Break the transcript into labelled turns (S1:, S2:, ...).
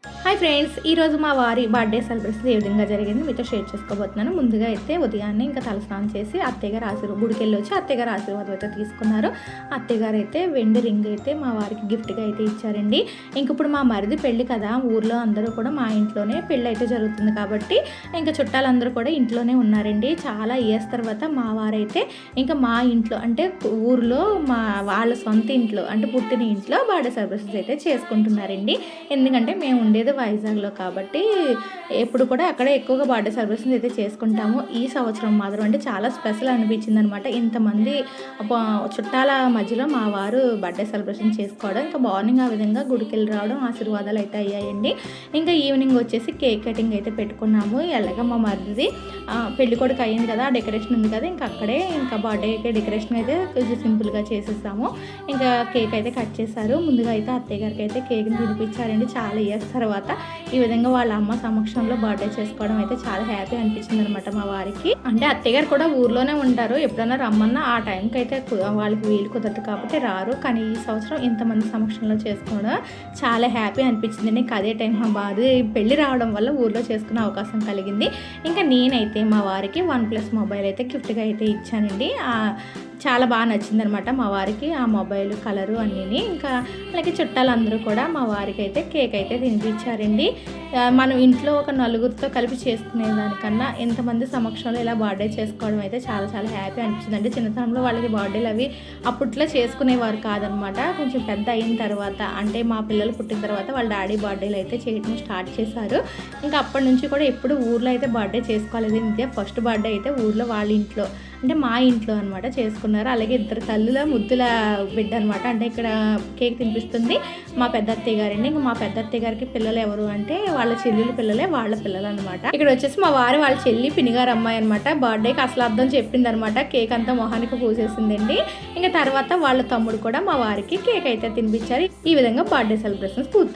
S1: Hi friends, ఈరోజు మా వారి బర్త్డే సెలబ్రేషన్ ఏ విధంగా జరిగింది మీతో షేర్ చేసుకోబోతున్నాను. ముందుగా అయితే ఉదయాన్నే ఇంకా తలస్నానం చేసి అత్తయ్యగారు గుడికి వెళ్ళి వచ్చి అత్తయ్యగారు ఆశీర్వాదం అయితే తీసుకున్నారు. అత్తయ్యగారు అయితే వెండి రింగ్ అయితే మా వారికి గిఫ్ట్గా అయితే ఇచ్చారండి. ఇంక ఇప్పుడు మా మరిది పెళ్ళి కదా, ఊర్లో అందరూ కూడా మా ఇంట్లోనే పెళ్ళి అయితే జరుగుతుంది కాబట్టి ఇంకా చుట్టాలందరూ కూడా ఇంట్లోనే ఉన్నారండి. చాలా ఇయర్స్ తర్వాత మా వారైతే ఇంకా మా ఇంట్లో అంటే ఊర్లో వాళ్ళ సొంత ఇంట్లో అంటే పుట్టిన ఇంట్లో బర్త్డే సెలబ్రేషన్స్ అయితే చేసుకుంటున్నారండి. ఎందుకంటే మేము ఉండేది వైజాగ్లో కాబట్టి ఎప్పుడు కూడా అక్కడే ఎక్కువగా బర్త్డే సెలబ్రేషన్స్ అయితే చేసుకుంటాము. ఈ సంవత్సరం మాత్రం అంటే చాలా స్పెషల్ అనిపించింది అనమాట. ఇంతమంది చుట్టాల మధ్యలో మా వారు బర్త్డే సెలబ్రేషన్ చేసుకోవడం, ఇంకా మార్నింగ్ ఆ విధంగా గుడికి వెళ్ళి రావడం ఆశీర్వాదాలు అయితే అయ్యాయండి. ఇంకా ఈవినింగ్ వచ్చేసి కేక్ కటింగ్ అయితే పెట్టుకున్నాము. ఎలాగ మా మరిది పెళ్లి కొడుకు అయ్యింది కదా, డెకరేషన్ ఉంది కదా, ఇంకా అక్కడే ఇంకా బర్త్డేకి డెకరేషన్ అయితే కొంచెం సింపుల్గా చేసేసాము. ఇంకా కేక్ అయితే కట్ చేశారు. ముందుగా అయితే అత్తయ్య గారికి అయితే కేక్ని తినిపించారండి. చాలా ఇయర్స్ తర్వాత ఈ విధంగా వాళ్ళ అమ్మ సమక్షంలో బర్త్డే చేసుకోవడం అయితే చాలా హ్యాపీ అనిపించింది అనమాట మా వారికి. అంటే అత్తయ్య గారు కూడా ఊర్లోనే ఉంటారు, ఎప్పుడైనా రమ్మన్నా ఆ టైంకి అయితే వాళ్ళకి వీలు కుదరదు కాబట్టి రారు. కానీ ఈ సంవత్సరం ఇంతమంది సమక్షంలో చేసుకోవడం చాలా హ్యాపీ అనిపించింది. నీకు అదే టైం మా బాధ పెళ్ళి రావడం వల్ల ఊర్లో చేసుకునే అవకాశం కలిగింది. ఇంకా నేనైతే మా వారికి OnePlus మొబైల్ అయితే గిఫ్ట్గా అయితే ఇచ్చానండి. చాలా బాగా నచ్చిందనమాట మా వారికి ఆ మొబైల్ కలరు అన్నీ. ఇంకా అలాగే చుట్టాలందరూ కూడా మా వారికి అయితే కేక్ అయితే తినిపించారండి. మనం ఇంట్లో ఒక నలుగురితో కలిపి చేసుకునే దానికన్నా ఎంతమంది సమక్షంలో ఇలా బర్త్డే చేసుకోవడం అయితే చాలా చాలా హ్యాపీ అనిపించిందండి. చిన్నతనంలో వాళ్ళకి బర్త్డేలు అవి అప్పట్లో చేసుకునేవారు కాదనమాట. కొంచెం పెద్ద అయిన తర్వాత అంటే మా పిల్లలు పుట్టిన తర్వాత వాళ్ళ డాడీ బర్త్డేలు అయితే చేయడం స్టార్ట్ చేశారు. ఇంకా అప్పటి నుంచి కూడా ఎప్పుడు ఊర్లో అయితే బర్త్డే చేసుకోలేదు. ఇదే ఫస్ట్ బర్త్డే అయితే ఊర్లో వాళ్ళ ఇంట్లో అంటే మా ఇంట్లో అనమాట చేసుకున్నారు. అలాగే ఇద్దరు తల్లుల ముద్దుల బిడ్డ అనమాట. అంటే ఇక్కడ కేక్ తినిపిస్తుంది మా పెద్ద అత్తయ్య గారండి. ఇంకా మా పెద్ద అత్తయ్య గారికి పిల్లలు ఎవరు అంటే వాళ్ళ చెల్లెలు పిల్లలే, వాళ్ళ పిల్లలు అనమాట. ఇక్కడ వచ్చేసి మా వారి వాళ్ళ చెల్లి పినిగారు అమ్మాయి అనమాట. బర్త్డేకి అసలు అర్థం చెప్పింది అనమాట. కేక్ అంతా మొహానికి పూసేసిందండి. ఇంకా తర్వాత వాళ్ళ తమ్ముడు కూడా మా వారికి కేక్ అయితే తినిపించారు. ఈ విధంగా బర్త్డే సెలబ్రేషన్స్ పూర్తి.